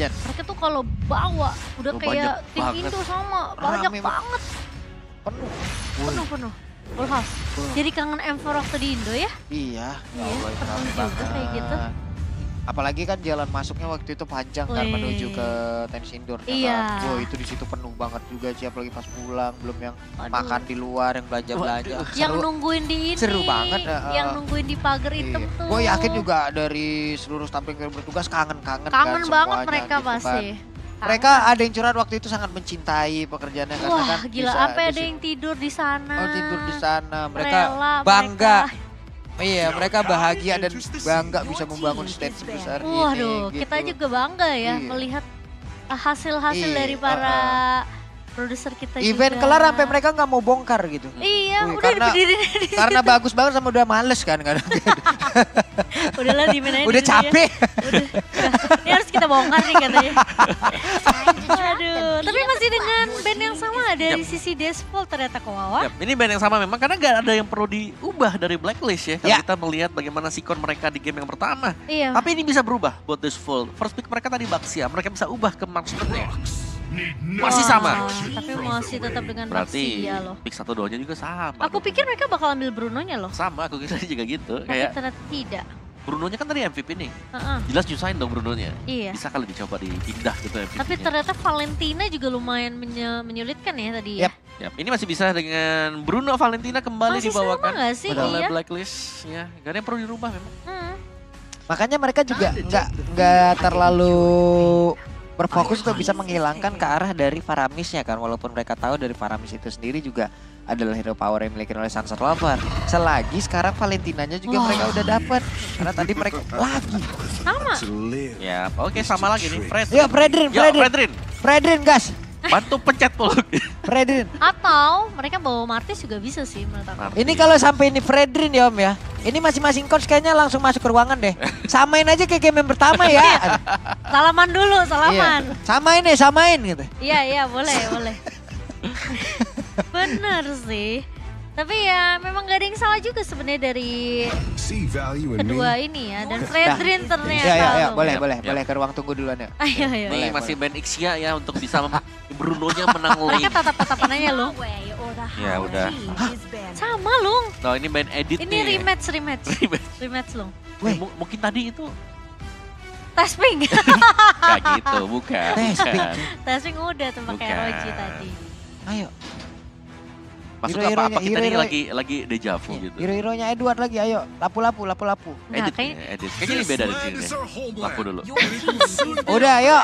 Legend. Mereka tuh kalau bawa udah kayak tim Indo sama, banyak banget. Penuh. Penuh. Full house. Jadi kangen M4 waktu di Indo ya? Iya. Iya, penuh juga kayak gitu. Apalagi kan jalan masuknya waktu itu panjang kan menuju ke tenis indoor. Iya. Wow, itu di situ penuh banget juga sih, apalagi pas pulang, belum yang makan di luar, yang belanja-belanja. Yang nungguin di ini. Seru banget. Yang nungguin di pagar hitam tuh. Gue yakin juga dari seluruh staff yang bertugas kangen-kangen kan Kangen banget semuanya, mereka gitu pasti. Kan. Mereka ada yang curhat waktu itu sangat mencintai pekerjaannya karena Wah, kan gila, sampai ada yang tidur di sana. Oh, tidur di sana. Mereka Rela, bangga. Iya, mereka bahagia dan bangga bisa membangun stage sebesar ini. Waduh, gitu. kita juga bangga ya melihat hasil-hasil dari para produser kita event juga. kelar sampai mereka nggak mau bongkar gitu. Iya, udah berdiri di sini. Karena bagus banget sama udah males kan kadang. Udahlah dimainin. Udah capek. Udah. Ini harus kita bongkar nih katanya. Aduh, tapi masih dengan band yang sama dari sisi Dashfall ternyata kok Wawa. Ini band yang sama memang karena nggak ada yang perlu diubah dari Blacklist ya. Kalau kita melihat bagaimana sikon mereka di game yang pertama. Iya. Tapi ini bisa berubah buat Dashfall. First pick mereka tadi Baxia, mereka bisa ubah ke marksman-nya. Masih sama. Tapi masih tetap dengan Baxia loh. Pick 1-2-nya juga sama. Aku pikir mereka bakal ambil Bruno-nya loh. Sama, aku kira juga gitu. Tapi Kayak ternyata tidak. Bruno-nya kan tadi MVP nih. Jelas nyusahin dong Bruno-nya. Iya. Bisa kali dicoba dipindah gitu MVP-nya. Tapi ternyata Valentina juga lumayan menyulitkan ya tadi ya. Yap. Ini masih bisa dengan Bruno Valentina kembali masih dibawakan sama gak sih? oleh Iya. Blacklist. Ya, gak ada yang perlu dirubah memang. Makanya mereka juga nggak terlalu berfokus untuk bisa menghilangkan ke arah dari Faramisnya kan, walaupun mereka tahu dari Faramis itu sendiri juga adalah hero power yang dimiliki oleh Sunset Lover. Selagi sekarang Valentinanya juga mereka udah dapat, karena tadi mereka lagi sama. Ya, oke sama lagi nih Fredrin. Ya Fredrin, Fredrin gas. Bantu pencet Poluk. Fredrin. Atau mereka bawa Martis juga bisa sih menurut aku. Ini kalau sampai ini Fredrin ya Om ya. Ini masing-masing coach kayaknya langsung masuk ke ruangan deh. Samain aja kayak game yang pertama ya. Salaman dulu, salaman. Iya. Samain gitu. Iya, boleh. Bener sih. Tapi ya memang gak ada yang salah juga sebenarnya dari kedua ini ya. Dan Fredrin ternyata. Iya, boleh ke ruang tunggu duluan ya. Ayo. Ini masih band Ixia ya untuk bisa Bruno-nya menang lane. Mereka tatap-tatapan aja loh. Ya udah. Sama loh. Nah ini band edit ini nih. Rematch loh. Mungkin tadi itu Tesping. Gak gitu, bukan. Tesping udah tuh pakai ROG tadi. Ayo. Masuk apa kita ini lagi deja vu gitu. Hero-heronya Edward lagi, ayo. Lapu-lapu. Edit. Kayaknya ini beda dari sini deh. Lapu dulu. Udah, ayo.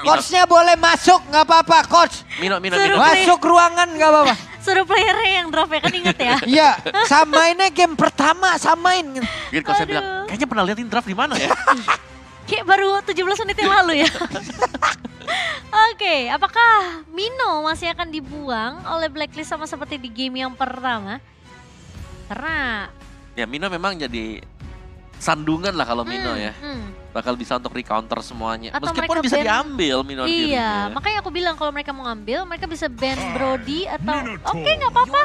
Coachnya boleh masuk, nggak apa-apa, coach. Mino. Masuk ruangan, nggak apa-apa. Suruh playernya yang drop ya, kan inget ya? Iya, samainnya game pertama, samain. Gitu kalau saya bilang, kayaknya pernah liatin draft di mana ya? Kayak baru 17 menit yang lalu ya. Oke, apakah Mino masih akan dibuang oleh Blacklist sama seperti di game yang pertama? Karena ya Mino memang jadi sandungan lah kalau Mino ya. Bakal bisa untuk recounter semuanya. Atau meskipun bisa diambil Mino. Iya, makanya aku bilang kalau mereka mau ngambil, mereka bisa ban Brody atau oke nggak apa-apa.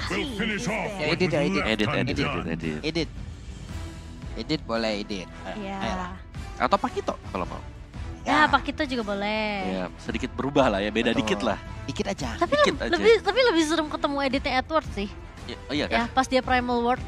Edit boleh edit. Iya. Atau Pakito kalau mau. Ya, Pakito juga boleh. Ya, sedikit berubah lah ya, beda dikit lah. Dikit aja. Tapi lebih serem ketemu editnya Edward sih. Iya kan? Ya, pas dia Primal World.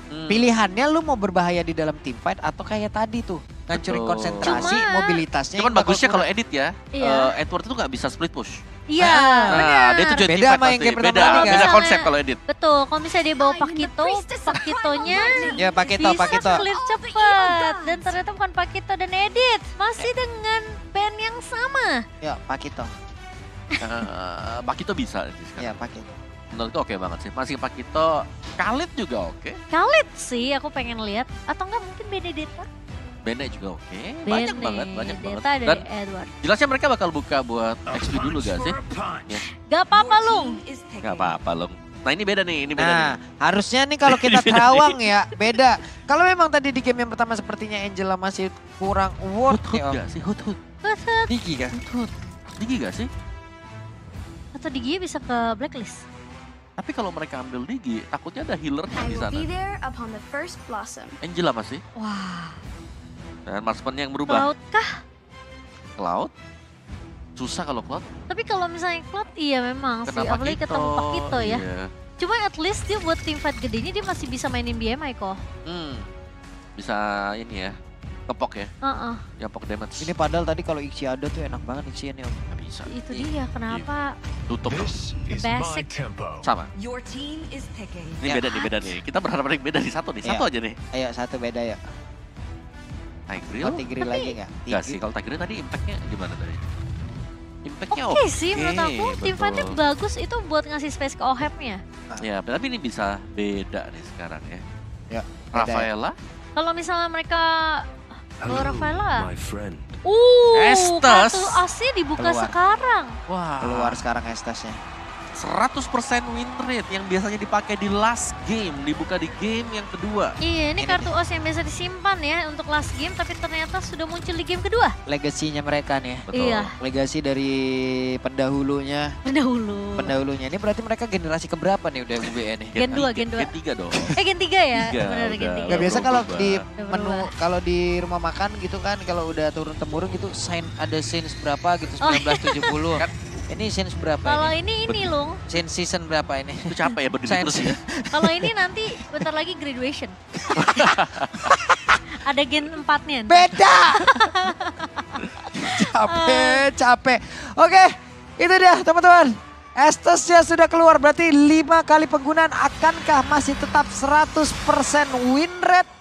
Pilihannya lu mau berbahaya di dalam team fight atau kayak tadi tuh ngancurin konsentrasi, mobilitasnya. Cuman bagusnya kalau edit ya, iya. Edward itu nggak bisa split push. Iya, nah, dia tujuan beda sama yang game pertama tadi kan. Beda konsep kalau edit. Betul, kalau misalnya dia bawa Pakitonya ya Pakito. Bisa clear cepat. Dan ternyata bukan Pakito dan edit, masih dengan band yang sama. Ya, Pakito. Pakito bisa. Ya, Pakito. Menurutku oke banget sih. Masih Pakito, Khalid juga oke. Khalid sih aku pengen lihat. Atau enggak mungkin Benedetta? Bene juga oke. Banyak banget. Dan Edward. Jelasnya mereka bakal buka buat XP dulu gak sih? Ya. Gak apa-apa Lung. Gak apa-apa Lung. Nah ini beda nih, harusnya nih kalau kita terawang ya beda. Kalau memang tadi di game yang pertama sepertinya Angela masih kurang worth ya. Gak sih? Hut. Digi kan? Digi gak sih? Atau Digi bisa ke Blacklist? Tapi kalau mereka ambil Digi, takutnya ada healer di sana. Angela masih. Wah. Dan marksman yang berubah. Cloud kah? Cloud? Susah kalau Cloud. Tapi kalau misalnya Cloud, iya memang sih. Kenapa Apalagi Kito? ketemu Pakito ya. Iya. Cuma at least dia buat teamfight gedenya dia masih bisa mainin BMI kok. Bisa ini ya, kepok ya, nyapok damage. Ini padahal tadi kalau Ixi ada tuh enak banget Ixi ini Om. Nggak bisa. Itu dia kenapa Tutup dong. basic. Sama. Your team is picking. Ini beda nih. Kita berharap ada yang beda di satu nih. Satu aja nih. Ayo satu beda ya. Tigreal? Oh, Tigreal lagi nggak? Enggak sih, kalau Tigreal tadi impact-nya gimana tadi? Impact-nya Oke sih menurut aku betul. teamfightnya bagus itu buat ngasih space ke Ohep-nya. Ya, tapi ini bisa beda nih sekarang ya. Ya, beda ya. Rafaela, Kalau misalnya mereka bawa Rafaela. friend. Estes. Kartu AC dibuka Keluar. sekarang. wah, Keluar sekarang Estasnya. 100% win rate yang biasanya dipakai di last game, dibuka di game yang kedua. Iya, ini Ini kartu OS yang biasa disimpan ya untuk last game, tapi ternyata sudah muncul di game kedua. Legasinya mereka nih. Betul. Iya, Legasi dari pendahulunya. pendahulu. Ini berarti mereka generasi keberapa nih udah UBE nih? Gen 2, Gen 2. Gen 3 dong. Gen 3 ya? Tiga, Benar Gen udah. 3. Gak biasa kalau berubah. di Udah menu, berubah. kalau di rumah makan gitu kan, kalau udah turun temurun gitu, ada scenes berapa gitu, Oh. 1970. Kan- Ini scenes berapa Kalau ini? ini loh. Scene season berapa ini? Itu capek ya berdiri Sense. terus ya. Kalau ini nanti bentar lagi graduation. Ada gen 4-nya. Beda! capek. Oke, itu dia teman-teman. Estesnya sudah keluar, berarti 5 kali penggunaan. Akankah masih tetap 100% win rate?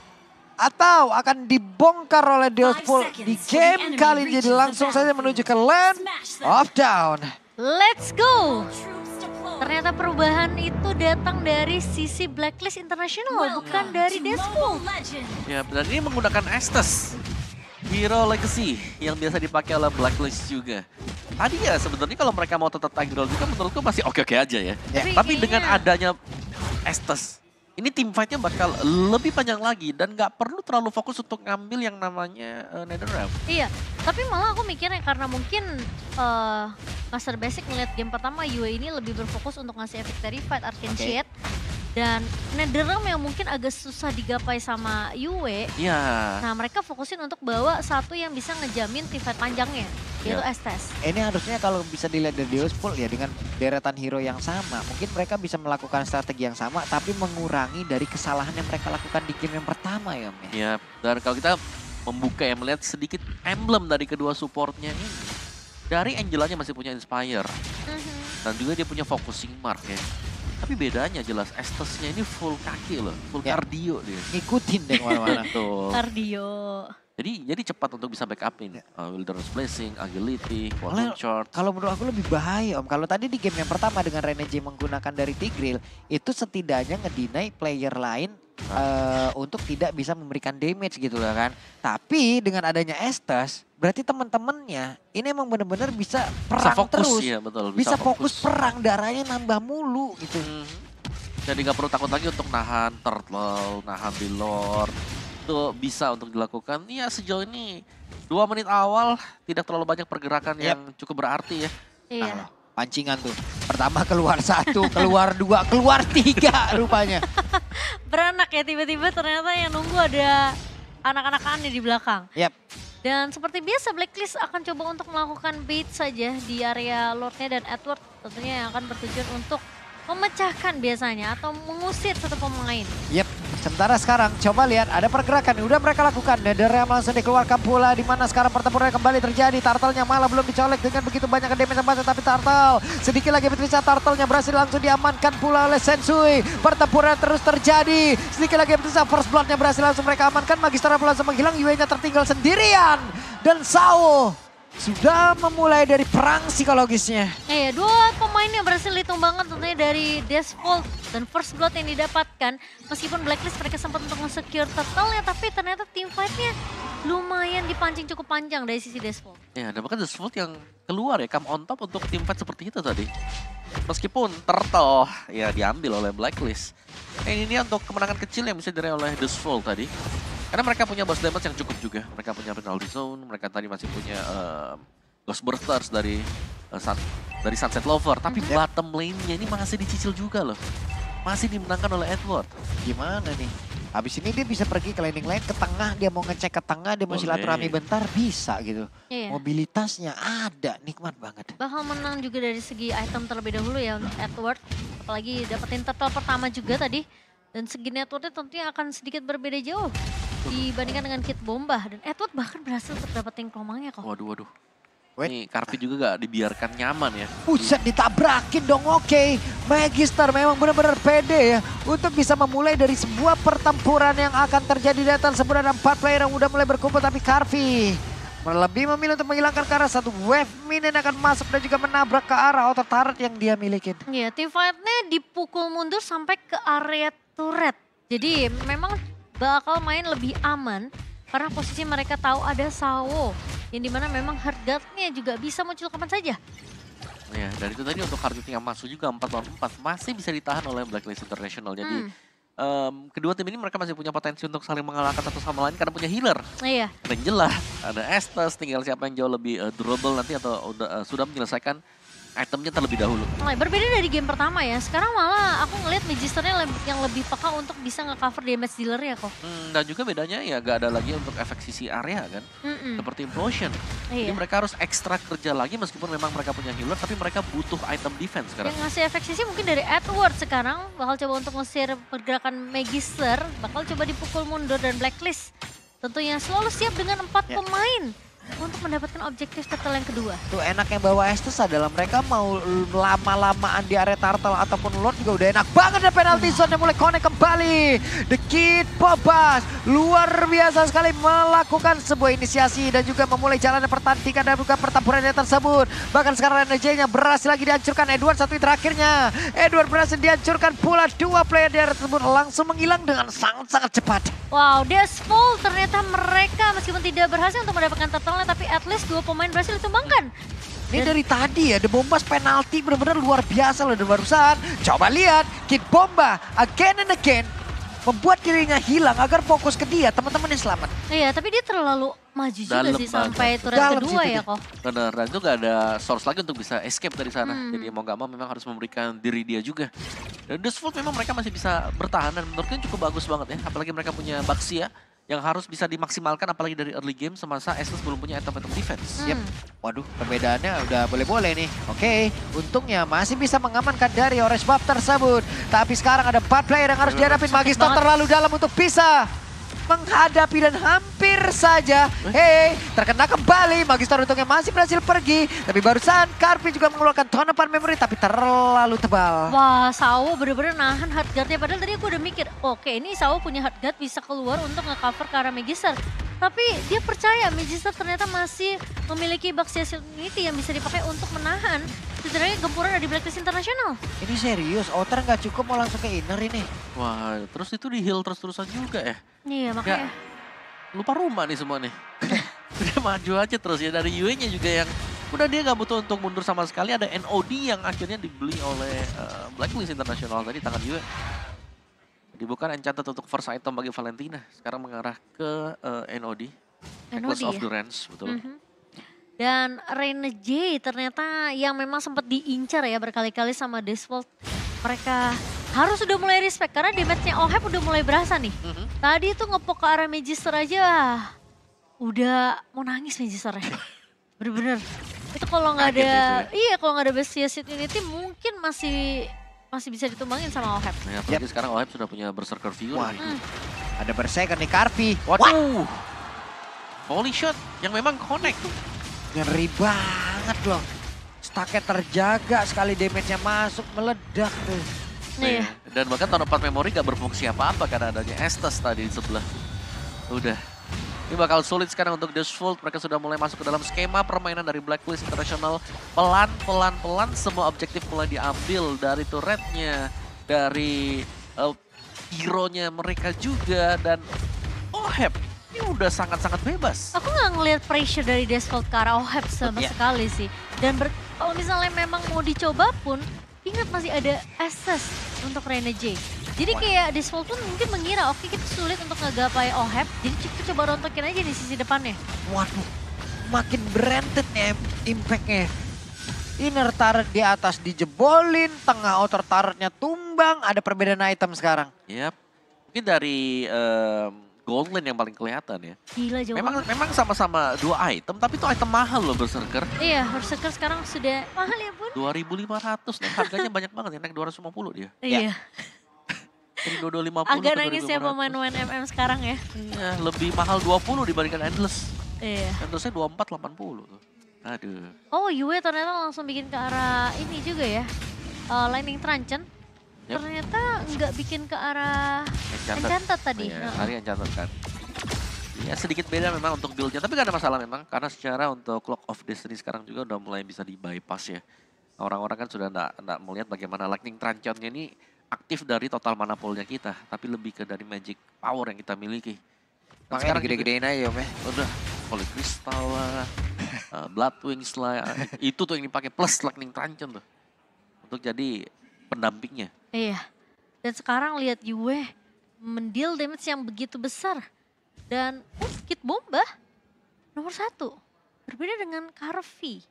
Atau akan dibongkar oleh Deospol di game kali ini? Jadi langsung saja menuju ke Land of Down. Let's go! Ternyata perubahan itu datang dari sisi Blacklist International, bukan dari Deathpool. Ya, dan ini menggunakan Estes. Hero Legacy yang biasa dipakai oleh Blacklist juga. Tadi ya sebenarnya kalau mereka mau tetap Tigreal juga menurutku masih oke-oke aja ya. Ya. Tapi dengan adanya Estes, ini team fight-nya bakal lebih panjang lagi dan nggak perlu terlalu fokus untuk ngambil yang namanya Netherrealm. Iya, tapi malah aku mikirnya karena mungkin Master Basic ngeliat game pertama Yue ini lebih berfokus untuk ngasih efek Terrified, Arcane Oke. Shade. Dan Netherrealm yang mungkin agak susah digapai sama Yue. Iya. Nah mereka fokusin untuk bawa satu yang bisa ngejamin teamfight panjangnya, yaitu Iya. Estes. Ini harusnya kalau bisa dilihat dari Deospol ya dengan deretan hero yang sama. Mungkin mereka bisa melakukan strategi yang sama tapi mengurangi dari kesalahan yang mereka lakukan di game yang pertama ya Om ya. Ya, dan kalau kita membuka ya melihat sedikit emblem dari kedua supportnya ini. Dari Angelanya masih punya Inspire dan juga dia punya Focusing Mark ya. Tapi bedanya jelas Estesnya ini full kaki loh, full Ya. cardio dia. Ngikutin deh kemana-mana. Betul. Cardio. Jadi cepat untuk bisa backupin. Wilderness Blessing, Agility, Quantum Malah- Short. Kalau menurut aku lebih bahaya Om. Kalau tadi di game yang pertama dengan Renege menggunakan dari Tigreal, itu setidaknya ngedinai player lain untuk tidak bisa memberikan damage gitu loh kan. Tapi dengan adanya Estes, berarti teman-temannya ini emang benar-benar bisa perang Bisa fokus terus. ya betul. Bisa fokus perang, darahnya nambah mulu gitu. Jadi nggak perlu takut lagi untuk nahan Turtle, nahan di Lord. Itu bisa untuk dilakukan. Ya sejauh ini 2 menit awal tidak terlalu banyak pergerakan yang cukup berarti ya. Iya. Nah, pancingan tuh. Pertama keluar 1, keluar 2, keluar 3 rupanya. Beranak ya tiba-tiba ternyata yang nunggu ada anak-anak aneh di belakang. Yap. Dan seperti biasa Blacklist akan coba untuk melakukan bait saja di area Lordnya dan Edward tentunya yang akan bertujuan untuk memecahkan biasanya atau mengusir satu pemain. Yep. Sementara sekarang coba lihat ada pergerakan yang udah mereka lakukan. Netherrealm langsung dikeluarkan pula di mana sekarang pertempuran kembali terjadi. Turtle-nya malah belum dicolek dengan begitu banyak damage yang masuk, tapi Turtle sedikit lagi berpisah. Turtle-nya berhasil langsung diamankan pula oleh Sensui. Pertempuran terus terjadi. Sedikit lagi berpisah. First Blood-nya berhasil langsung mereka amankan. Magister pula langsung menghilang. Yue-nya tertinggal sendirian. Dan Sao sudah memulai dari perang psikologisnya. Iya, dua pemain yang berhasil ditumbangkan tentunya dari Deathfall dan First Blood yang didapatkan. Meskipun Blacklist mereka sempat untuk nge-secure turtle-nya, tapi ternyata team fight-nya lumayan dipancing cukup panjang dari sisi Deathfall. Ya, dan bahkan The Sword yang keluar ya, come on top untuk tim fight seperti itu tadi. Meskipun Turtle ya diambil oleh Blacklist. Ini dia untuk kemenangan kecil yang bisa diraih oleh The Sword tadi. Karena mereka punya boss damage yang cukup juga. Mereka punya penalty zone, mereka tadi masih punya Ghost Bursters dari Sunset Lover. Tapi bottom lane-nya ini masih dicicil juga loh. Masih dimenangkan oleh Edward. Gimana nih? Habis ini dia bisa pergi ke landing lane ke tengah, dia mau ngecek ke tengah, dia mau Boleh. silaturahmi bentar, bisa gitu. Iya. Mobilitasnya ada, nikmat banget. Bakal menang juga dari segi item terlebih dahulu ya untuk Edward. Apalagi dapetin turtle pertama juga tadi. Dan segi networknya tentunya akan sedikit berbeda jauh dibandingkan dengan Kit Bomba. Dan Edward bahkan berhasil untuk dapetin kelomangnya kok. Waduh. Wait. Nih Karpi juga gak dibiarkan nyaman ya. Buset ditabrakin dong, oke. Magister memang benar-benar pede ya. Untuk bisa memulai dari sebuah pertempuran yang akan terjadi di atas sebuah ada 4 player yang udah mulai berkumpul. Tapi Karvi lebih memilih untuk menghilangkan ke arah satu wave minion akan masuk dan juga menabrak ke arah outer turret yang dia milikin. Iya, tim fight-nya dipukul mundur sampai ke area turret. Jadi memang bakal main lebih aman karena posisi mereka tahu ada Sawo. Yang dimana memang hard guard-nya juga bisa muncul kapan saja. Ya, dan itu tadi untuk hard yang masuk juga 4 lawan 4 masih bisa ditahan oleh Blacklist International. Jadi kedua tim ini mereka masih punya potensi untuk saling mengalahkan satu sama lain karena punya healer. Iya. Ada Angela, ada Estes, tinggal siapa yang jauh lebih durable nanti atau sudah menyelesaikan itemnya terlebih dahulu. Nah, berbeda dari game pertama ya. Sekarang malah aku ngeliat Magisternya yang lebih peka untuk bisa nge-cover damage dealer-nya kok. Dan juga bedanya ya gak ada lagi untuk efek sisi area kan. Seperti Implosion. Jadi Iya. mereka harus ekstra kerja lagi meskipun memang mereka punya healer tapi mereka butuh item defense sekarang. Yang ngasih efek sisi mungkin dari Edward sekarang bakal coba untuk nge-share pergerakan Magister, bakal coba dipukul mundur dan Blacklist. Tentunya selalu siap dengan 4 pemain untuk mendapatkan objektif turtle yang kedua. Tuh enaknya bawa Estes adalah mereka mau lama-lamaan di area turtle ataupun Lord juga udah enak banget ya penalty zone yang mulai connect kembali. The Kid Bobas luar biasa sekali melakukan sebuah inisiasi dan juga memulai jalannya pertandingan dan juga pertempurannya tersebut. Bahkan sekarang NJ-nya berhasil lagi dihancurkan. Edward satu terakhirnya. Edward berhasil dihancurkan pula, 2 player di area tersebut langsung menghilang dengan sangat-sangat cepat. Wow, Dashfall ternyata mereka meskipun tidak berhasil untuk mendapatkan turtle-nya, tapi at least 2 pemain berhasil ditumbangkan. Ini dari tadi ya, The Bombas penalti benar-benar luar biasa loh dan barusan. Coba lihat, Kid Bomba again and again membuat dirinya hilang agar fokus ke dia, teman-teman yang selamat. Iya, tapi dia terlalu maju juga Dalam sih banget. sampai turret Dalam kedua situ ya dia. kok. Benar, dan itu gak ada source lagi untuk bisa escape dari sana. Jadi mau gak mau memang harus memberikan diri dia juga. Dan Dustful memang mereka masih bisa bertahan dan menurutku cukup bagus banget ya. Apalagi mereka punya Baxia yang harus bisa dimaksimalkan apalagi dari early game semasa Estes belum punya item-item defense. Yep. Waduh, perbedaannya udah boleh-boleh nih. Oke, untungnya masih bisa mengamankan dari orange buff tersebut. Tapi sekarang ada 4 player yang harus dihadapin. Magister banget. terlalu dalam untuk bisa menghadapi dan hampir saja terkena kembali. Magister untungnya masih berhasil pergi, tapi barusan Karpi juga mengeluarkan tonepan memory tapi terlalu tebal. Wah, Sawo bener-bener nahan hard guard-nya. Padahal tadi aku udah mikir, oke ini Sawo punya hard guard bisa keluar untuk nge-cover ke arah Magister. Tapi dia percaya Magister ternyata masih memiliki Baxia Immunity yang bisa dipakai untuk menahan sebenarnya gempuran dari Blacklist International. Ini serius, Outer nggak cukup mau langsung ke inner ini. Wah, terus itu di heal terus-terusan juga ya. Iya, makanya. Lupa rumah nih semua nih. Udah maju aja terus ya dari UE-nya juga yang udah dia nggak butuh untuk mundur sama sekali. Ada NOD yang akhirnya dibeli oleh Blacklist International tadi tangan UE. Jadi bukan enchanted untuk first item bagi Valentina. Sekarang mengarah ke NOD. Necklace of ya? Durance, betul. Dan Reina J ternyata yang memang sempat diincar ya berkali-kali sama Dashfall. Mereka harus sudah mulai respect karena damage-nya Oheb udah mulai berasa nih. Tadi tuh ngepok ke arah Magister aja udah mau nangis Magisternya. Bener-bener. Itu kalau nggak ada, iya kalau nggak ada Baxia Immunity mungkin masih bisa ditumbangin sama Oheb. Nah, apalagi sekarang Oheb sudah punya Berserker View. Waduh, ada Berserker nih Karpi. Waduh. Volley shot yang memang connect. Ngeri banget loh. Stacknya terjaga sekali, damage-nya masuk, meledak tuh. Iya. Dan bahkan tahun 4 memori gak berfungsi apa-apa karena adanya Estes tadi di sebelah. Udah. Ini bakal sulit sekarang untuk Dashful. Mereka sudah mulai masuk ke dalam skema permainan dari Blacklist International. Pelan-pelan semua objektif mulai diambil dari turretnya, dari hero-nya mereka juga. Dan Oheb ini udah sangat-sangat bebas. Aku nggak ngelihat pressure dari Dashfall ke arah Oheb sama sekali sih. Dan kalau misalnya memang mau dicoba pun, ingat masih ada access untuk Reina J. Jadi kayak Dashfall pun mungkin mengira, oke kita sulit untuk ngegapai Oheb, jadi kita coba rontokin aja di sisi depannya. Waduh, makin branded nih impact-nya. Inner turret di atas dijebolin, tengah outer turretnya tumbang, ada perbedaan item sekarang. Yap. Mungkin dari Gold Lane yang paling kelihatan ya. Gila jauh banget. Memang sama-sama 2 item, tapi itu item mahal loh Berserker. Iya, Berserker sekarang sudah mahal ya Bun. 2.500, naik harganya banyak banget ya, naik 250 dia. Iya. Dari 2250 Agak ke nangis ya 2.500. pemain MM sekarang ya. Iya, lebih mahal 20 dibandingkan Endless. Iya. Endlessnya 2480 tuh. Aduh. Oh Yue ternyata langsung bikin ke arah ini juga ya. Lightning Truncheon. Yep. Ternyata nggak bikin ke arah Enchanted tadi. Iya, tadi Enchanted kan. Ya sedikit beda memang untuk build-nya, tapi gak ada masalah memang. Karena secara untuk Clock of Destiny sekarang juga udah mulai bisa di-bypass ya. Orang-orang kan sudah nggak melihat bagaimana Lightning Truncheon-nya ini aktif dari total mana pool-nya kita. Tapi lebih ke dari magic power yang kita miliki. Dan Makanya gede-gedein aja Om ya. udah Holy Crystal lah, Blood Wings lah. Itu tuh yang dipakai plus Lightning Truncheon tuh. Untuk jadi pendampingnya. Iya. Dan sekarang lihat Yue mendeal damage yang begitu besar. Dan Kit Bomba nomor 1. Berbeda dengan Carvi.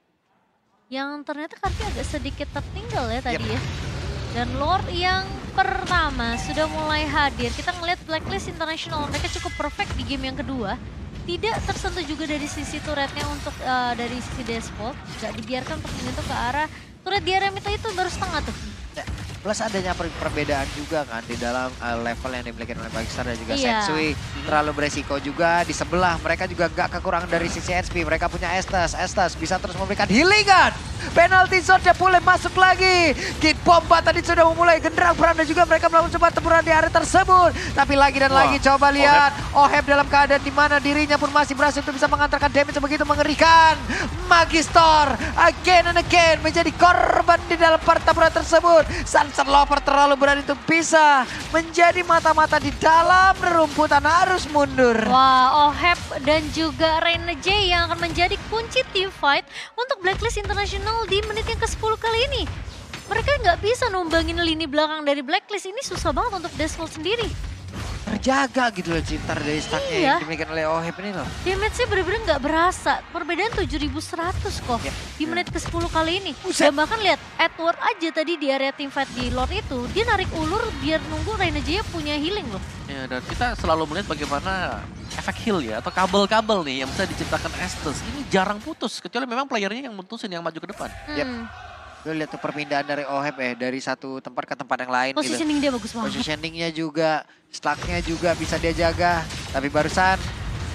Yang ternyata Carvi agak sedikit tertinggal ya tadi ya. Dan Lord yang pertama sudah mulai hadir. Kita ngelihat Blacklist International mereka cukup perfect di game yang kedua. Tidak tersentuh juga dari sisi turretnya untuk dari sisi Deadfall. Gak dibiarkan untuk menyentuh ke arah turret di area mid itu baru setengah tuh. Ya, plus adanya perbedaan juga kan di dalam level yang dimiliki oleh Bagstar dan juga Iya. Sensui. Terlalu beresiko juga di sebelah. Mereka juga gak kekurangan dari sisi HP. Mereka punya Estes. Estes bisa terus memberikan healingan. Penalty zone boleh masuk lagi. Kid Bomba tadi sudah memulai genderang perang dan juga mereka melakukan sebuah tempuran di area tersebut. Tapi lagi dan lagi coba lihat. Oheb dalam keadaan di mana dirinya pun masih berhasil untuk bisa mengantarkan damage begitu mengerikan. Magistor again and again menjadi korban di dalam pertempuran tersebut. Sunset Lover terlalu berani untuk bisa menjadi mata-mata di dalam rerumputan harus mundur. Wah, Oheb dan juga Reina J yang akan menjadi kunci team fight untuk Blacklist International di menit yang ke-10 kali ini. Mereka nggak bisa numbangin lini belakang dari Blacklist, ini susah banget untuk Deadfall sendiri. Terjaga gitu loh cinta dari stacknya Iya. yang dimiliki oleh Oheb ini loh. Damage-nya bener-bener nggak berasa, perbedaan 7.100 kok Ya, di menit ke-10 kali ini. Buset. Dan bahkan lihat, Edward aja tadi di area team fight di Lord itu, dia narik ulur biar nunggu Reina J punya healing loh. Ya, dan kita selalu melihat bagaimana efek heal ya, atau kabel-kabel nih yang bisa diciptakan Estes. Ini jarang putus, kecuali memang playernya yang mutusin, yang maju ke depan. Yep. Lo lihat tuh perpindahan dari Oheb dari satu tempat ke tempat yang lain gitu. Positioning dia bagus banget. Positioningnya juga, stacknya juga bisa dia jaga. Tapi barusan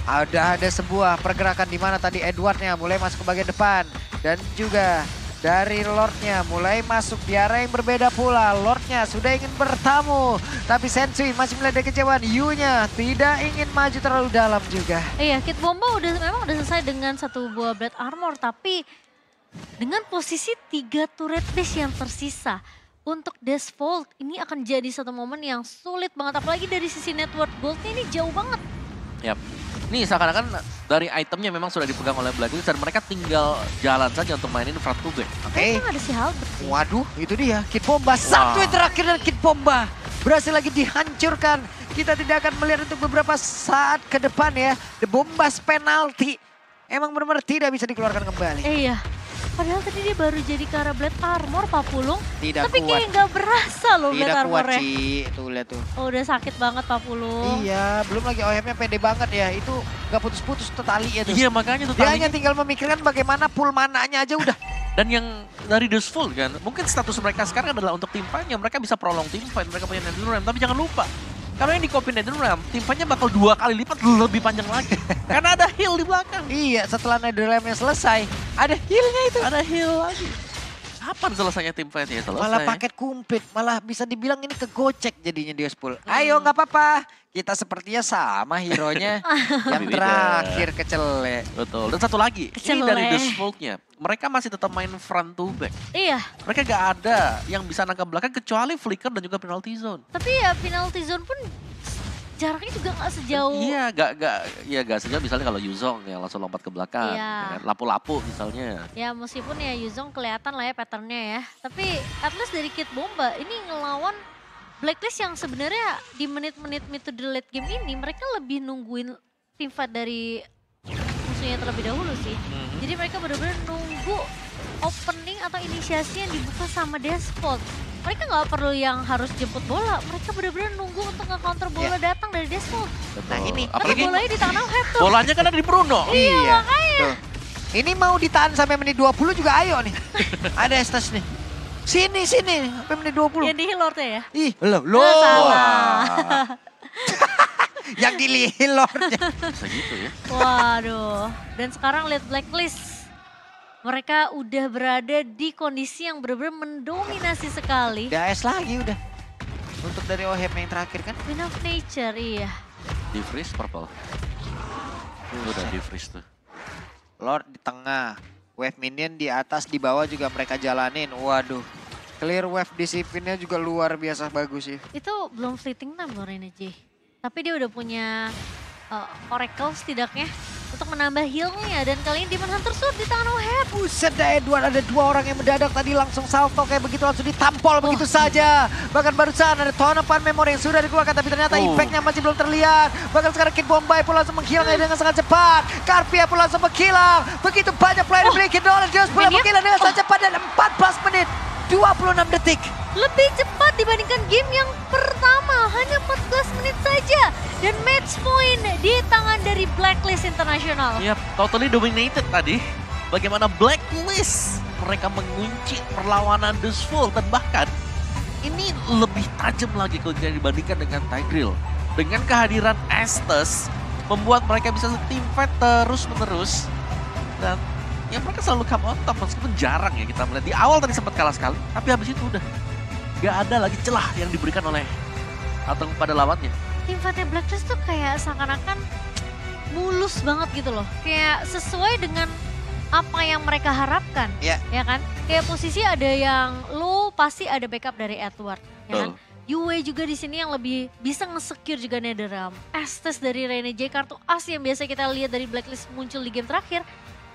ada sebuah pergerakan di mana tadi Edwardnya mulai masuk ke bagian depan. Dan juga dari Lordnya mulai masuk di area yang berbeda pula. Lordnya sudah ingin bertamu. Tapi Sensui masih melihat kekecewaan. Yu-nya tidak ingin maju terlalu dalam juga. Iya, Kit Bomba memang udah selesai dengan satu buah Blade Armor, tapi dengan posisi 3 turret base yang tersisa untuk Deadfall ini akan jadi satu momen yang sulit banget, apalagi dari sisi network goldnya ini jauh banget. Yap. Ini seakan-akan dari itemnya memang sudah dipegang oleh Blacklist dan mereka tinggal jalan saja untuk mainin front to back. Oke. Emang ada si Halbert sih. Waduh, itu dia Kid Bomba. Satu yang terakhir dan Kid Bomba berhasil lagi dihancurkan. Kita tidak akan melihat untuk beberapa saat ke depan ya. The Bombas penalti. Emang benar-benar tidak bisa dikeluarkan kembali. Iya. Padahal tadi dia baru jadi ke arah Blade Armor, Pak Pulung. Tidak Tapi kuat. kayak nggak berasa loh Blade Tidak kuat, Armornya. Ci. Tuh, lihat tuh. Oh, udah sakit banget Pak Pulung. Iya, belum lagi Ohebnya pede banget ya. Itu gak putus-putus tuh talinya tuh. Iya makanya tuh Dia talinya. hanya tinggal memikirkan bagaimana pool mananya aja udah. Dan yang dari Deadfall kan, mungkin status mereka sekarang adalah untuk tim fight-nya. Mereka bisa prolong tim fight, mereka punya Netherrealm. Tapi jangan lupa, kalau yang di copy Netherrealm, tim fight-nya bakal 2 kali lipat lebih panjang lagi. Karena ada heal di belakang. Iya, setelah Netherrealm-nya selesai, ada heal-nya itu. Ada heal lagi. Kapan selesainya tim fight-nya? Selesai. Malah paket kumplit, malah bisa dibilang ini kegocek jadinya di Ospul. Ayo nggak apa-apa, kita sepertinya sama hero-nya. Yang Tapi beda. terakhir kecele. Betul. Dan satu lagi, ini Kecele. dari Deadfall-nya. Mereka masih tetap main front to back. Iya, Mereka gak ada yang bisa nangkap belakang kecuali Flicker dan juga penalty zone. tapi ya penalty zone pun jaraknya juga nggak sejauh. Iya, gak sejauh misalnya kalau Yuzong yang langsung lompat ke belakang. Iya. Ya kan? Lapu-lapu misalnya. Ya meskipun ya Yuzong kelihatan lah ya patternnya ya. Tapi at least dari Kid Bomba ini ngelawan Blacklist yang sebenarnya di menit-menit mid to the late game ini mereka lebih nungguin team fight dari musuhnya terlebih dahulu sih. Jadi mereka benar-benar nunggu opening atau inisiasi yang dibuka sama Deadfall. mereka nggak perlu yang harus jemput bola. Mereka benar-benar nunggu untuk nge-counter bola datang dari Deathful. Nah ini, Karena apalagi bolanya di tangan OHEB tuh. bolanya kan ada di Bruno. Iya, makanya. Tuh. Ini mau ditahan sampai menit 20 juga ayo nih. Ada Estes nih. Sini, sampai menit 20. Yang di Lordnya ya? Ih, lo. Salah. Yang dilihin Lordnya. Bisa gitu ya. Waduh. Dan sekarang lihat Blacklist. Mereka udah berada di kondisi yang benar-benar mendominasi sekali. DAS lagi udah. Untuk dari OHEB yang terakhir kan. Queen of Nature, iya. Di freeze purple. Udah di freeze tuh. Lord di tengah. Wave minion di atas, di bawah juga mereka jalanin. Waduh. Clear wave disiplinnya juga luar biasa bagus sih. Itu belum fleeting time loh Renege. Tapi dia udah punya Oracle setidaknya untuk menambah healnya. Dan kali ini Demon Hunter Sword di tangan OHEB. Buset dah Edward, ada dua orang yang mendadak tadi langsung salto kayak begitu langsung ditampol begitu saja. Bahkan barusan ada tonopan memori yang sudah dikeluarkan tapi ternyata impactnya masih belum terlihat. Bahkan sekarang Kid Bombay pun langsung menghilang dengan sangat cepat. Karpia pun langsung menghilang. Begitu banyak player memiliki Nolan Jones pula menghilang dengan sangat cepat dan 14 menit 26 detik. Lebih cepat dibandingkan game yang pertama, hanya 14 menit saja. Dan match point di tangan dari Blacklist International. Yap, totally dominated tadi. Bagaimana Blacklist mereka mengunci perlawanan Dustful dan bahkan ini lebih tajam lagi kalau dibandingkan dengan Tigreal. Dengan kehadiran Estes membuat mereka bisa teamfight terus-menerus dan ya mereka selalu come on top meskipun jarang ya kita melihat. Di awal tadi sempat kalah sekali, tapi habis itu udah gak ada lagi celah yang diberikan oleh atau pada lawannya. Tim fightnya Blacklist tuh kayak seakan-akan mulus banget gitu loh. Kayak sesuai dengan apa yang mereka harapkan. Iya. Ya kan? Kayak posisi ada yang low, pasti ada backup dari Edward. Ya kan? Yue juga di sini yang lebih bisa nge-secure juga Netherrealm. Estes dari Renege, kartu as yang biasa kita lihat dari Blacklist muncul di game terakhir.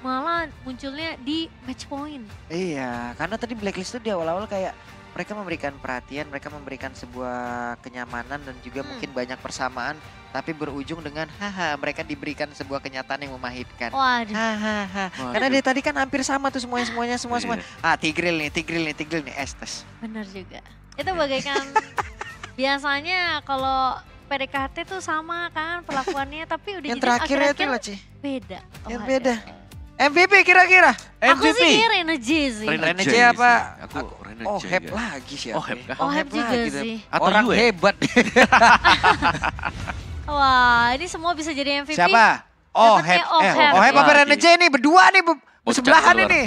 Malah munculnya di match point. Iya, karena tadi Blacklist tuh di awal-awal kayak mereka memberikan perhatian, mereka memberikan sebuah kenyamanan dan juga mungkin banyak persamaan. Tapi berujung dengan haha mereka diberikan sebuah kenyataan yang memahitkan. Waduh. Hahaha. Karena dari tadi kan hampir sama tuh semuanya. Ah Tigreal nih Estes. Bener juga. Itu bagaikan biasanya kalau PDKT tuh sama kan perlakuannya tapi udah Yang jadi terakhirnya itu akhir-akhir lah Ci. beda. Yang Oh, beda. ada. MVP kira-kira. Aku sih kira Renege sih. Renege apa? Aku Renege. OHEB lagi sih. OHEB kah? OHEB juga lagi deh. sih. Atau Orang Yue? hebat. Wah, ini semua bisa jadi MVP. Siapa? OHEB. OHEB. OHEB apa Lagi. Renege nih? Berdua nih bersebelahan keluar. ini.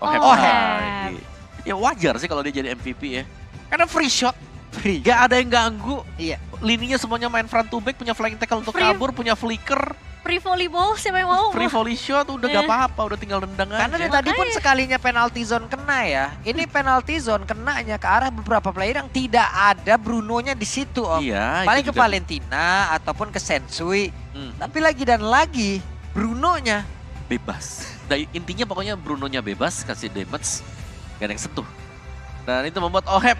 OHEB OHEB. lagi. Ya wajar sih kalau dia jadi MVP ya. Karena free shot. Free. Gak ada yang ganggu. Iya. Lininya semuanya main front to back, punya flying tackle untuk Free. kabur, punya flicker, Free volleyball siapa yang mau? free volley shot, udah gak apa-apa, udah tinggal nendang Karena dari aja. tadi pun Makanya. sekalinya penalty zone kena ya. Ini penalty zone kenanya ke arah beberapa player yang tidak ada Brunonya di situ Om. Iya, Paling itu ke juga. Valentina ataupun ke Sensui. Hmm, Tapi lagi dan lagi Brunonya. bebas. Nah, intinya pokoknya Brunonya bebas, kasih damage, gak ada yang sentuh. Dan itu membuat OHEB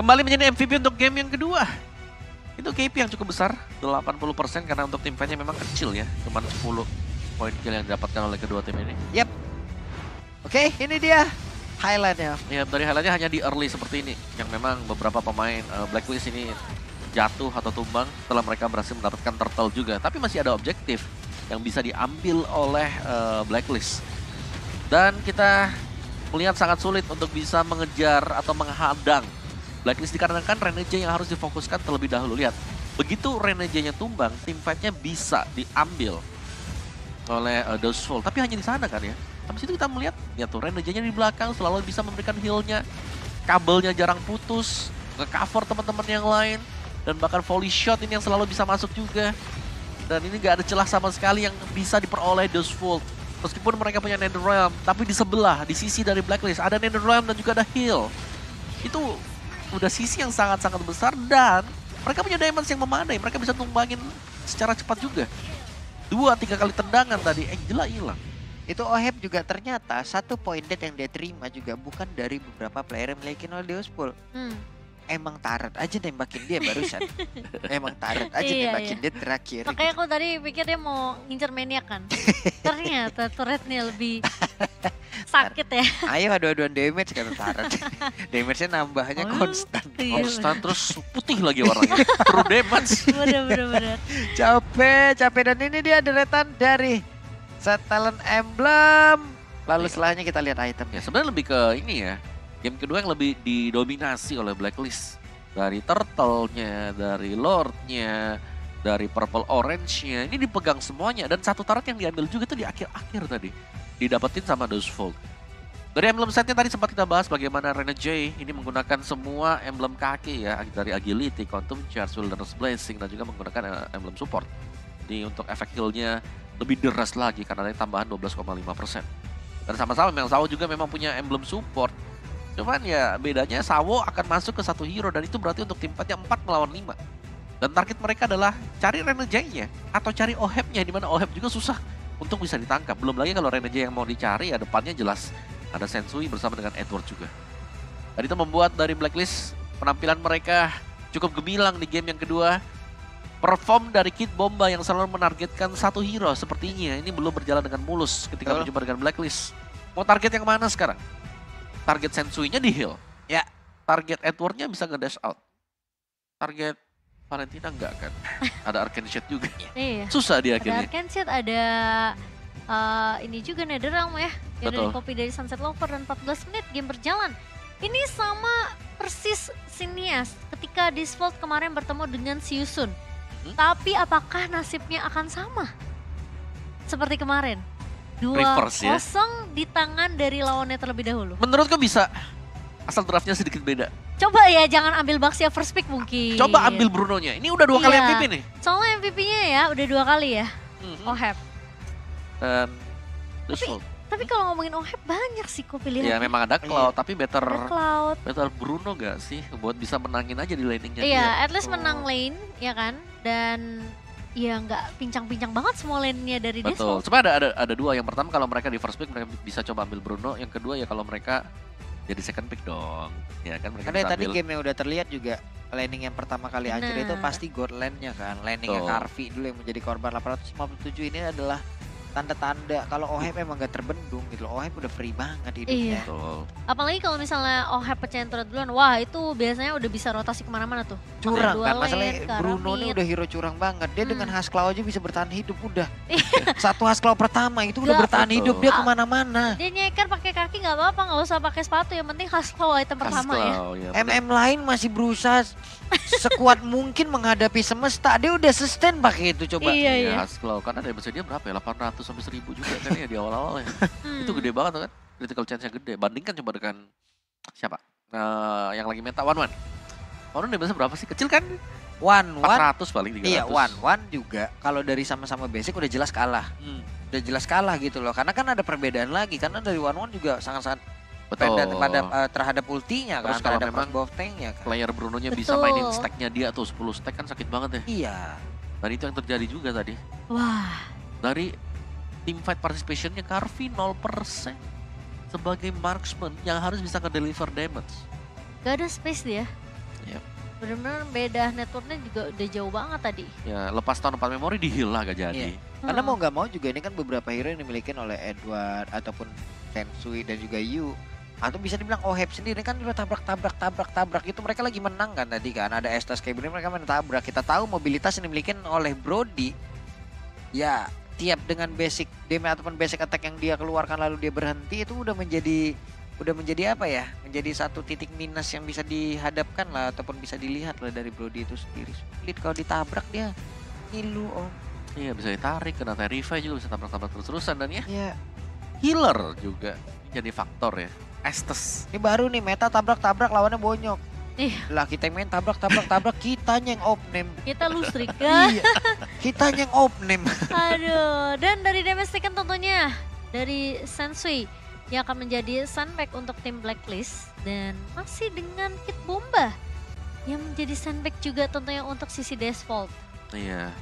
kembali menjadi MVP untuk game yang kedua. Itu KP yang cukup besar, 80% karena untuk tim fightnya memang kecil ya. Cuma 10 poin kill yang didapatkan oleh kedua tim ini. Yap. Oke, ini dia highlightnya. Ya dari highlightnya hanya di early seperti ini. Yang memang beberapa pemain Blacklist ini jatuh atau tumbang setelah mereka berhasil mendapatkan turtle juga. Tapi masih ada objektif yang bisa diambil oleh Blacklist. Dan kita melihat sangat sulit untuk bisa mengejar atau menghadang Blacklist dikarenakan Renege yang harus difokuskan terlebih dahulu. Lihat, begitu Renege-nya tumbang, tim fight-nya bisa diambil oleh Dustful. Tapi hanya di sana kan ya. Habis itu kita melihat, ya tuh Renege-nya di belakang selalu bisa memberikan heal-nya. Kabelnya jarang putus, nge-cover teman-teman yang lain. Dan bahkan volley shot ini yang selalu bisa masuk juga. Dan ini gak ada celah sama sekali yang bisa diperoleh Dustful. Meskipun mereka punya Netherrealm, tapi di sebelah, di sisi dari Blacklist, ada Netherrealm dan juga ada heal. Itu udah sisi yang sangat-sangat besar dan mereka punya damage yang memadai. Mereka bisa tumbangin secara cepat juga. 2-3 kali tendangan tadi, Angela hilang. Itu OHEB juga ternyata satu point dead yang dia terima juga bukan dari beberapa player yang memiliki Dustful. emang Taret aja nembakin dia barusan. Emang Taret aja Iya, nembakin dia terakhir. Makanya aku tadi pikir dia mau ngincer maniak kan. Ternyata turretnya lebih sakit ya. Ayo adu-aduan damage kata Taret. Damage-nya nambahnya Oh, konstan. iya, Konstan terus putih lagi warnanya. True damage. Bener. Capek dan ini dia deretan dari Settlement Emblem. Lalu setelahnya kita lihat item. Ya sebenarnya lebih ke ini ya. Game kedua yang lebih didominasi oleh Blacklist. Dari turtle-nya, dari lord-nya, dari purple orange-nya. Ini dipegang semuanya. Dan satu turret yang diambil juga itu di akhir-akhir tadi. Didapetin sama Dustfall. Dari emblem setnya tadi sempat kita bahas bagaimana Renegade ini menggunakan semua emblem kaki ya. Dari Agility, Quantum Charge, Wilderness Blessing, dan juga menggunakan emblem support. Jadi untuk efek heal-nya lebih deras lagi karena ada tambahan 12,5%. Dan sama-sama memang Sawo juga memang punya emblem support. Cuman ya bedanya Sawo akan masuk ke satu hero dan itu berarti untuk tim fightnya 4 melawan 5. Dan target mereka adalah cari Renegade-nya atau cari Oheb-nya, di mana Oheb juga susah untuk bisa ditangkap. Belum lagi kalau Renegade yang mau dicari ya depannya jelas ada Sensui bersama dengan Edward juga. Dan itu membuat dari Blacklist penampilan mereka cukup gemilang di game yang kedua. Perform dari Kid Bomba yang selalu menargetkan satu hero sepertinya ini belum berjalan dengan mulus ketika berjumpa dengan Blacklist. Mau target yang mana sekarang? Target Sensui-nya di heal. Ya. Target Edward-nya bisa nge-dash out. Target Valentina enggak kan? Ada Arcane Shade juga. Iya. Susah dia Ada akhirnya. Arcane Shade, ada ini juga Netherrealm ya. Yang dari Betul. kopi dari Sunset Lover dan 14 menit game berjalan. Ini sama persis Sinias ketika Disvolt kemarin bertemu dengan Siusun. Tapi apakah nasibnya akan sama? Seperti kemarin. 2-0 Reverse ya. di tangan dari lawannya terlebih dahulu. Menurutku bisa. Asal draftnya sedikit beda. Coba ya jangan ambil Baxia first pick mungkin. Coba ambil Bruno-nya. Ini udah 2 kali Iya. MVP nih. Soalnya MVP-nya ya udah 2 kali ya. Oheb. Dan Dustfall. Tapi kalau ngomongin Oheb banyak sih kok pilihan. Ya memang ada Cloud, tapi better Ada Cloud. better Bruno gak sih? Buat bisa menangin aja di laningnya dia. Iya, at least menang lane ya kan. Dan ya nggak pincang-pincang banget semua lane-nya dari Betul. Disvolt. Cuma ada dua. Yang pertama kalau mereka di first pick mereka bisa coba ambil Bruno. Yang kedua ya kalau mereka jadi second pick dong. Ya kan mereka Karena bisa tadi ambil. game yang udah terlihat juga landing yang pertama kali hancur itu Benar. pasti god landnya kan. Landingnya Betul. Karvi dulu yang menjadi korban 857 ini adalah tanda-tanda kalau Oheb emang gak terbendung gitu loh. Oheb udah free banget hidupnya. Iya. Betul. Apalagi kalau misalnya Oheb pecahin turret duluan, wah itu biasanya udah bisa rotasi kemana-mana tuh. Curang Dua kan, lane, masalahnya ke arah Bruno ini mid. udah hero curang banget. Dia dengan Hmm. Hasklau aja bisa bertahan hidup udah. Satu Hasklau pertama itu udah Gak. bertahan Betul. hidup dia kemana-mana. Dia nyeker pakai kaki nggak apa-apa, nggak usah pakai sepatu. Yang penting Haskell item pertama ya. Haskell, ya. MM lain masih berusaha sekuat mungkin menghadapi semesta. Dia udah sustain pakai itu coba. Iya, Iya, iya. Haskell kan ada dia berapa ya? 800 sampai 1000 juga kan ya di awal-awal ya. Hmm. Itu gede banget tuh kan. Critical chance-nya gede. Bandingkan coba dengan siapa? Yang lagi meta One. One dia biasa berapa sih? Kecil kan? One 400 paling 300. iya one juga. Kalau dari sama-sama basic udah jelas kalah. Hmm, Udah jelas kalah gitu loh. Karena kan ada perbedaan lagi. Karena dari one juga sangat-sangat betul. pendek terhadap ultinya Terus kan. kalau Terhadap memang buff tanknya kan. Player Bruno-nya bisa Betul. mainin stack-nya dia tuh 10 stack kan sakit banget ya. Iya. Dan itu yang terjadi juga tadi. Wah, Dari team fight participation-nya Karvi 0% sebagai marksman yang harus bisa ke-deliver damage. gak ada space dia. Yep. Bener-bener beda networknya juga udah jauh banget tadi. Ya lepas tahun 4 memori di-heal lah gak jadi. Iya. Karena mau nggak mau juga ini kan beberapa hero yang dimiliki oleh Edward ataupun Sensui dan juga Yu. Atau bisa dibilang Oheb sendiri kan udah tabrak itu mereka lagi menang kan tadi kan. Ada Estes kayak begini mereka main tabrak. Kita tahu mobilitas yang dimiliki oleh Brody. Ya tiap dengan basic damage ataupun basic attack yang dia keluarkan lalu dia berhenti itu udah menjadi apa ya? Menjadi satu titik minus yang bisa dihadapkan lah ataupun bisa dilihat lah dari Brody itu sendiri. Sulit kalau ditabrak dia ngilu om. Iya bisa ditarik, kena Terrify juga bisa tabrak-tabrak terus-terusan dan ya Ya. healer juga jadi faktor ya. Estes. Ini baru nih meta tabrak-tabrak lawannya bonyok. Iya. Lah kita yang main tabrak-tabrak kitanya yang off-name. Kita lustrik kan. Iya. Kitanya yang off-name. Aduh, dan dari damage taken tentunya dari Sensui yang akan menjadi sandbag untuk tim Blacklist dan masih dengan Kid Bomba yang menjadi sandbag juga tentunya untuk sisi Deathfall. Iya.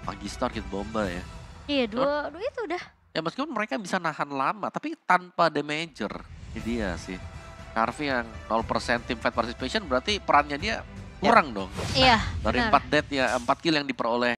Magistar Kid Bomba ya. Iya, dua itu udah. Ya meskipun mereka bisa nahan lama tapi tanpa damager. Ini dia sih. Carvi yang 0% team fight participation berarti perannya dia kurang dong. Iya, Dari benar. 4 death ya, 4 kill yang diperoleh